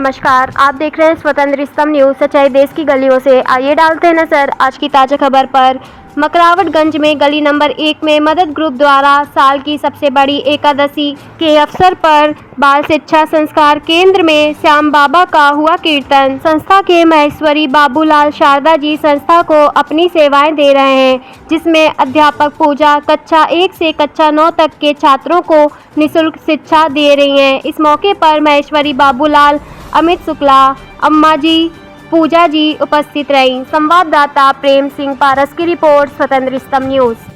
नमस्कार, आप देख रहे हैं स्वतंत्र स्तंभ न्यूज़। सच्चाई देश की गलियों से। आइए डालते हैं नजर आज की ताज़ा खबर पर। मकरावटगंज में गली नंबर 1 में मदद ग्रुप द्वारा साल की सबसे बड़ी एकादशी के अवसर पर बाल शिक्षा संस्कार केंद्र में श्याम बाबा का हुआ कीर्तन। संस्था के महेश्वरी बाबूलाल शारदा जी संस्था को अपनी सेवाएं दे रहे हैं, जिसमें अध्यापक पूजा कक्षा 1 से कक्षा 9 तक के छात्रों को निःशुल्क शिक्षा दे रही हैं। इस मौके पर महेश्वरी बाबूलाल, अमित शुक्ला, अम्मा जी, पूजा जी उपस्थित रहीं। संवाददाता प्रेम सिंह पारस की रिपोर्ट, स्वतंत्र स्तंभ न्यूज़।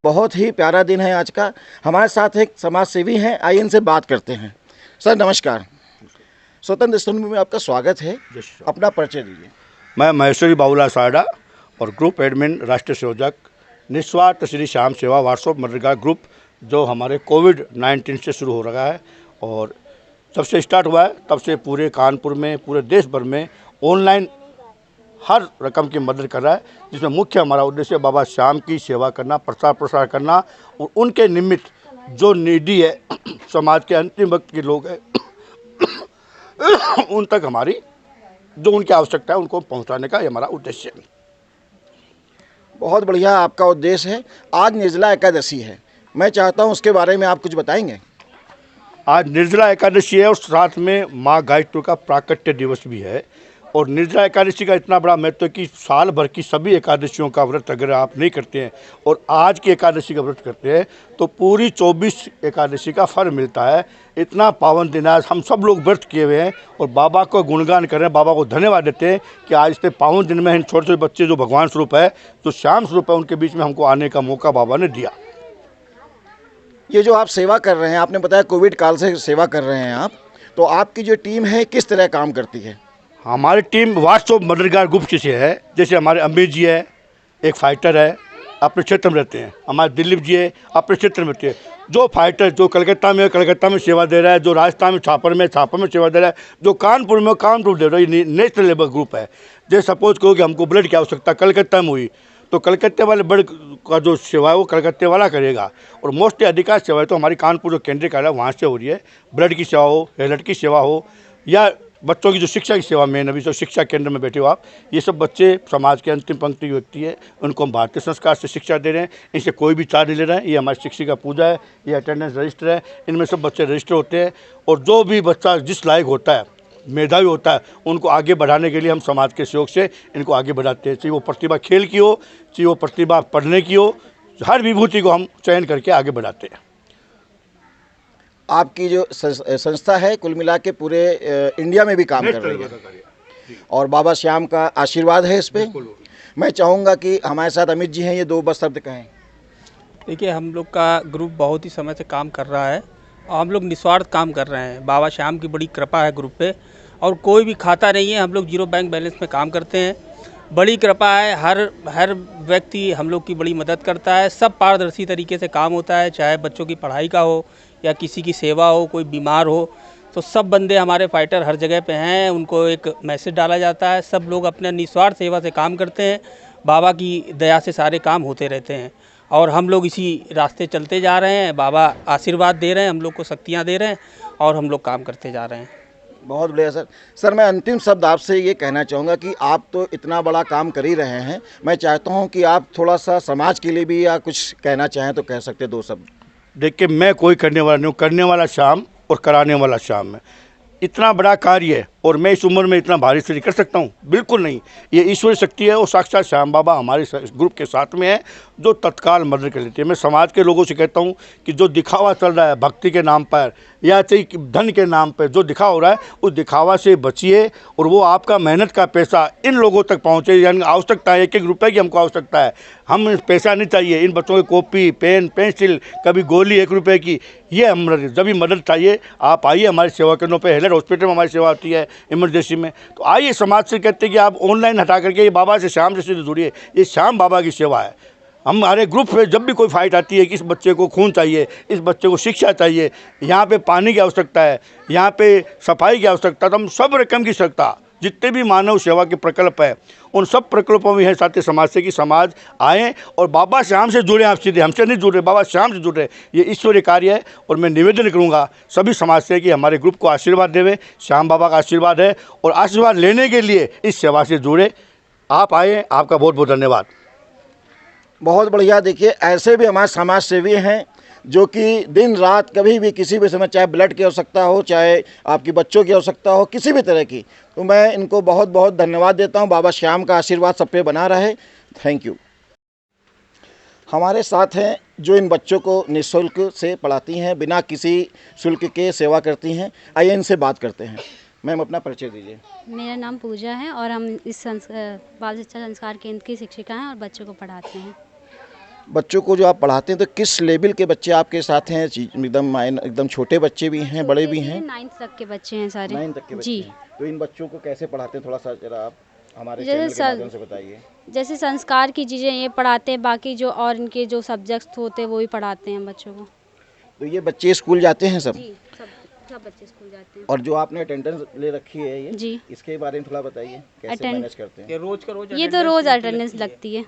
बहुत ही प्यारा दिन है आज का। हमारे साथ एक समाज सेवी हैं, आइए इनसे बात करते हैं। सर नमस्कार, स्वतंत्र स्तंभ में आपका स्वागत है। अपना परिचय दीजिए। मैं महेश्वरी बाबूलाल सारडा और ग्रुप एडमिन राष्ट्रीय संयोजक निस्वार्थ श्री श्याम सेवा व्हाट्सएप मनरेगा ग्रुप, जो हमारे कोविड-19 से शुरू हो रहा है और जब से स्टार्ट हुआ है तब से पूरे कानपुर में, पूरे देश भर में ऑनलाइन हर रकम की मदद कर रहा है, जिसमें मुख्य हमारा उद्देश्य बाबा श्याम की सेवा करना, प्रचार प्रसार करना और उनके निमित्त जो नीडी है, समाज के अंतिम वक्त के लोग हैं उन तक हमारी जो उनकी आवश्यकता है उनको पहुंचाने का ये हमारा उद्देश्य है। बहुत बढ़िया आपका उद्देश्य है। आज निर्जला एकादशी है, मैं चाहता हूं उसके बारे में आप कुछ बताएंगे। आज निर्जला एकादशी है और साथ में माँ गायत्री का प्राकट्य दिवस भी है। और निर्जला एकादशी का इतना बड़ा महत्व है कि साल भर की सभी एकादशियों का व्रत अगर आप नहीं करते हैं और आज की एकादशी का व्रत करते हैं तो पूरी 24 एकादशी का फल मिलता है। इतना पावन दिन आज हम सब लोग व्रत किए हुए हैं और बाबा को गुणगान कर रहे हैं, बाबा को धन्यवाद देते हैं कि आज इतने पावन दिन में इन छोटे छोटे बच्चे जो भगवान स्वरूप है, जो श्याम स्वरूप है, उनके बीच में हमको आने का मौका बाबा ने दिया। ये जो आप सेवा कर रहे हैं, आपने बताया कोविड काल से सेवा कर रहे हैं आप, तो आपकी जो टीम है किस तरह काम करती है? हमारी टीम व्हाट्सएप मदरगार ग्रुप से है। जैसे हमारे अमित जी है, एक फाइटर है, अपने क्षेत्र में रहते हैं। हमारे दिलीप जी है, अपने क्षेत्र में रहते हैं। जो फाइटर जो कलकत्ता में कलकत्ता में सेवा दे रहा है, जो राजस्थान में छापर में सेवा दे रहा है, जो कानपुर में कानपुर दे रहा है, ये नेशनल लेवल ग्रुप है। जैसे सपोज करो कि हमको ब्लड की आवश्यकता कलकत्ता में हुई तो कलकत्ते वाले ब्लड का जो सेवा है वो कलकत्ते वाला करेगा, और मोस्टली अधिकांश सेवा तो हमारी कानपुर जो केंद्रीय कार्यालय वहाँ से हो रही है। ब्लड की सेवा हो, हेलट की सेवा हो, या बच्चों की जो शिक्षा की सेवा में अभी जो शिक्षा केंद्र में बैठे हो आप, ये सब बच्चे समाज के अंतिम पंक्ति के व्यक्ति है, उनको हम भारतीय संस्कार से शिक्षा दे रहे हैं। इनसे कोई भी चार्ज नहीं ले रहे हैं। ये हमारी शिक्षिका पूजा है, ये अटेंडेंस रजिस्टर है, इनमें सब बच्चे रजिस्टर होते हैं। और जो भी बच्चा जिस लायक होता है, मेधावी होता है, उनको आगे बढ़ाने के लिए हम समाज के सहयोग से इनको आगे बढ़ाते हैं। चाहे वो प्रतिभा खेल की हो, चाहे वो प्रतिभा पढ़ने की हो, हर विभूति को हम चयन करके आगे बढ़ाते हैं। आपकी जो संस्था है कुल मिला के पूरे इंडिया में भी काम कर रही है और बाबा श्याम का आशीर्वाद है इस पे। मैं चाहूँगा कि हमारे साथ अमित जी हैं, ये दो बस शब्द कहें। देखिए, हम लोग का ग्रुप बहुत ही समय से काम कर रहा है और हम लोग निस्वार्थ काम कर रहे हैं। बाबा श्याम की बड़ी कृपा है ग्रुप पे, और कोई भी खाता नहीं है। हम लोग जीरो बैंक बैलेंस में काम करते हैं। बड़ी कृपा है, हर व्यक्ति हम लोग की बड़ी मदद करता है। सब पारदर्शी तरीके से काम होता है, चाहे बच्चों की पढ़ाई का हो या किसी की सेवा हो, कोई बीमार हो, तो सब बंदे हमारे फाइटर हर जगह पे हैं। उनको एक मैसेज डाला जाता है, सब लोग अपने निस्वार्थ सेवा से काम करते हैं। बाबा की दया से सारे काम होते रहते हैं और हम लोग इसी रास्ते चलते जा रहे हैं। बाबा आशीर्वाद दे रहे हैं, हम लोग को शक्तियाँ दे रहे हैं और हम लोग काम करते जा रहे हैं। बहुत बढ़िया सर। सर, मैं अंतिम शब्द आपसे ये कहना चाहूँगा कि आप तो इतना बड़ा काम कर ही रहे हैं, मैं चाहता हूँ कि आप थोड़ा सा समाज के लिए भी या कुछ कहना चाहें तो कह सकते, दो शब्द। देखिए, मैं कोई करने वाला नहीं हूँ, करने वाला श्याम और कराने वाला श्याम है। इतना बड़ा कार्य है और मैं इस उम्र में इतना भारी से कर सकता हूँ? बिल्कुल नहीं। ये ईश्वरी शक्ति है और साक्षात श्याम बाबा हमारे ग्रुप के साथ में है, जो तत्काल मदद कर लेते हैं। मैं समाज के लोगों से कहता हूँ कि जो दिखावा चल रहा है भक्ति के नाम पर या चाहे धन के नाम पर जो दिखावा हो रहा है, उस दिखावा से बचिए और वो आपका मेहनत का पैसा इन लोगों तक पहुँचे। यानी आवश्यकता है, 1-1 रुपये की हमको आवश्यकता है। हम पैसा नहीं चाहिए, इन बच्चों की कॉपी, पेन, पेंसिल, कभी गोली 1 रुपये की, ये हम जब भी मदद चाहिए आप आइए हमारी सेवा केंद्रों पर। हेलर हॉस्पिटल में हमारी सेवा होती है इमरजेंसी में, तो आइए। समाज से कहते हैं कि आप ऑनलाइन हटा करके ये बाबा से श्याम से जुड़िए। ये श्याम बाबा की सेवा है। हमारे ग्रुप में जब भी कोई फाइट आती है कि इस बच्चे को खून चाहिए, इस बच्चे को शिक्षा चाहिए, यहाँ पे पानी की आवश्यकता है, यहाँ पे सफाई की आवश्यकता, तो हम सब रकम की आवश्यकता, जितने भी मानव सेवा के प्रकल्प है उन सब प्रकल्पों में है साथी समाज से कि समाज आएँ और बाबा श्याम से जुड़े। आप सीधे हमसे नहीं जुड़ रहे, बाबा श्याम से जुड़ रहे। ये ईश्वरीय कार्य है और मैं निवेदन करूँगा सभी समाज से कि हमारे ग्रुप को आशीर्वाद देवे। श्याम बाबा का आशीर्वाद है और आशीर्वाद लेने के लिए इस सेवा से जुड़े। आप आए, आपका बहुत बहुत धन्यवाद। बहुत बढ़िया। देखिए, ऐसे भी हमारे समाज सेवी हैं जो कि दिन रात कभी भी किसी भी समय, चाहे ब्लड की आवश्यकता हो, चाहे आपकी बच्चों की आवश्यकता हो, किसी भी तरह की, तो मैं इनको बहुत बहुत धन्यवाद देता हूं। बाबा श्याम का आशीर्वाद सब पे बना रहे। Thank you. हमारे साथ हैं जो इन बच्चों को निःशुल्क से पढ़ाती हैं, बिना किसी शुल्क के सेवा करती हैं। आइए इनसे बात करते हैं। मैम, अपना परिचय दीजिए। मेरा नाम पूजा है और हम इस बाल शिक्षा संस्कार केंद्र की शिक्षिका हैं और बच्चों को पढ़ाते हैं। बच्चों को जो आप पढ़ाते हैं तो किस लेवल के बच्चे आपके साथ हैं? एकदम छोटे बच्चे भी हैं, बड़े भी हैं? 9th तक के बच्चे हैं सारे। 9th तक के बच्चे जी। हैं। तो इन बच्चों को कैसे पढ़ाते हैं, थोड़ा सा जरा आप हमारे जैसे चैनल के माध्यम से बताइए। जैसे संस्कार की चीज़ें ये पढ़ाते हैं, बाकी जो और इनके जो सब्जेक्ट्स होते हैं वो भी पढ़ाते हैं बच्चों को। तो ये बच्चे स्कूल जाते हैं सब? जी, सब बच्चे स्कूल जाते हैं। और जो आपने अटेंडेंस ले रखी है ये जी, इसके बारे में थोड़ा बताइए, कैसे मैनेज करते हैं? ये रोज का रोज ये तो रोज़ अटेंडेंस लगती है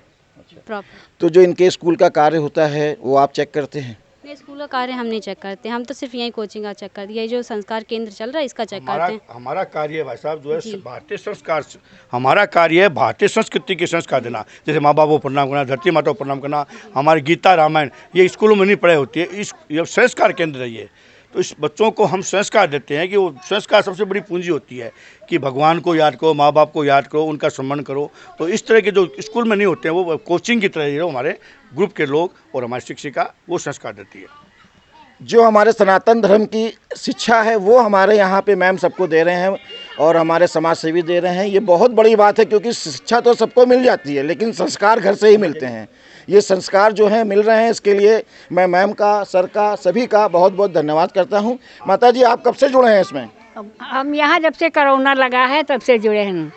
प्रॉपर। तो जो इनके स्कूल का कार्य होता है वो आप चेक करते हैं? नहीं, स्कूल का कार्य हम नहीं चेक करते, हम तो सिर्फ यही कोचिंग का चेक करते हैं। ये जो संस्कार केंद्र चल रहा है इसका चेक करते हैं। हमारा कार्य है भाई साहब जो है भारतीय संस्कार, हमारा कार्य है भारतीय संस्कृति के संस्कार देना। जैसे माँ बाप को प्रणाम करना, धरती माता को प्रणाम करना, हमारी गीता रामायण ये स्कूलों में नहीं पढ़ाई होती है। ये संस्कार केंद्र है ये। तो इस बच्चों को हम संस्कार देते हैं कि वो संस्कार सबसे बड़ी पूंजी होती है कि भगवान को याद करो, माँ बाप को याद करो, उनका सम्मान करो। तो इस तरह के जो स्कूल में नहीं होते हैं वो कोचिंग की तरह ही हमारे ग्रुप के लोग और हमारी शिक्षिका वो संस्कार देती है। जो हमारे सनातन धर्म की शिक्षा है वो हमारे यहाँ पे मैम सबको दे रहे हैं और हमारे समाज सेवी दे रहे हैं। ये बहुत बड़ी बात है क्योंकि शिक्षा तो सबको मिल जाती है लेकिन संस्कार घर से ही मिलते हैं। ये संस्कार जो हैं मिल रहे हैं, इसके लिए मैं मैम का, सर का, सभी का बहुत बहुत धन्यवाद करता हूँ। माता जी, आप कब से जुड़े हैं इसमें? हम यहाँ जब से कोरोना लगा है तब से जुड़े हैं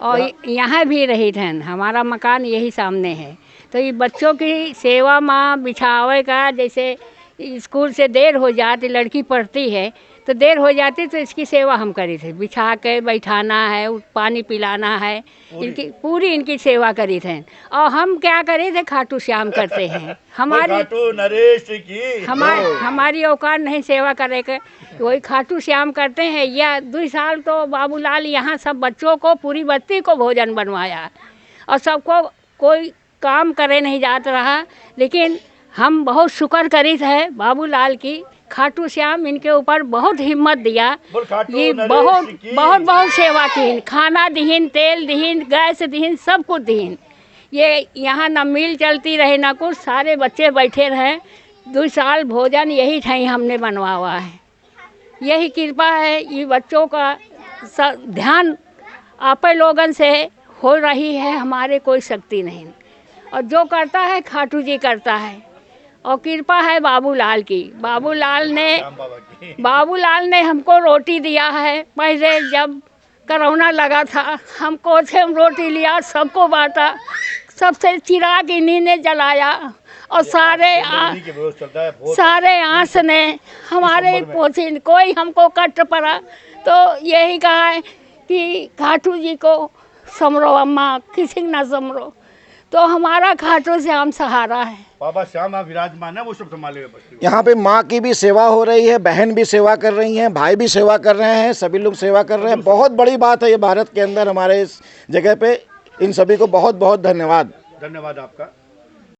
और यहाँ भी रही थे। हमारा मकान यही सामने है। तो ये बच्चों की सेवा माँ बिछावे का, जैसे स्कूल से देर हो जाती, लड़की पढ़ती है तो देर हो जाती तो इसकी सेवा हम करी थे। बिछा के बैठाना है, पानी पिलाना है, इनकी पूरी इनकी सेवा करी थे। और हम क्या करे थे, खाटू श्याम करते हैं। हमारी औकात नहीं सेवा करे के, वही खाटू श्याम करते हैं। या 2 साल तो बाबूलाल यहाँ सब बच्चों को, पूरी बस्ती को भोजन बनवाया और सबको कोई काम करे नहीं जात रहा। लेकिन हम बहुत शुक्र करी थे बाबूलाल की। खाटू श्याम इनके ऊपर बहुत हिम्मत दिया। ये बहुत सेवा की, खाना दीन, तेल दीन, गैस दीन, सब कुछ दीन। ये यहाँ ना मिल चलती रहे ना कुछ, सारे बच्चे बैठे रहे। 2 साल भोजन यही ठाई हमने बनवा हुआ है। यही कृपा है। ये बच्चों का ध्यान आप लोगन से हो रही है, हमारे कोई शक्ति नहीं। और जो करता है खाटू जी करता है और कृपा है बाबूलाल की। बाबूलाल ने हमको रोटी दिया है। पहले जब कोरोना लगा था हमको से रोटी लिया, सबको बांटा, सबसे चिराग इन्हीं ने जलाया और सारे आँस ने हमारे पोछी, कोई हमको कष्ट पड़ा तो यही कहा है कि खाटू जी को समरो अम्मा, किसी ना समरो। तो हमारा खाटू श्याम सहारा है। बाबा श्याम विराजमान है, वो सब संभालेगा बच्चे को। यहाँ पे माँ की भी सेवा हो रही है, बहन भी सेवा कर रही हैं, भाई भी सेवा कर रहे हैं, सभी लोग सेवा कर रहे हैं। बहुत बड़ी बात है ये भारत के अंदर, हमारे इस जगह पे। इन सभी को बहुत बहुत धन्यवाद। धन्यवाद आपका।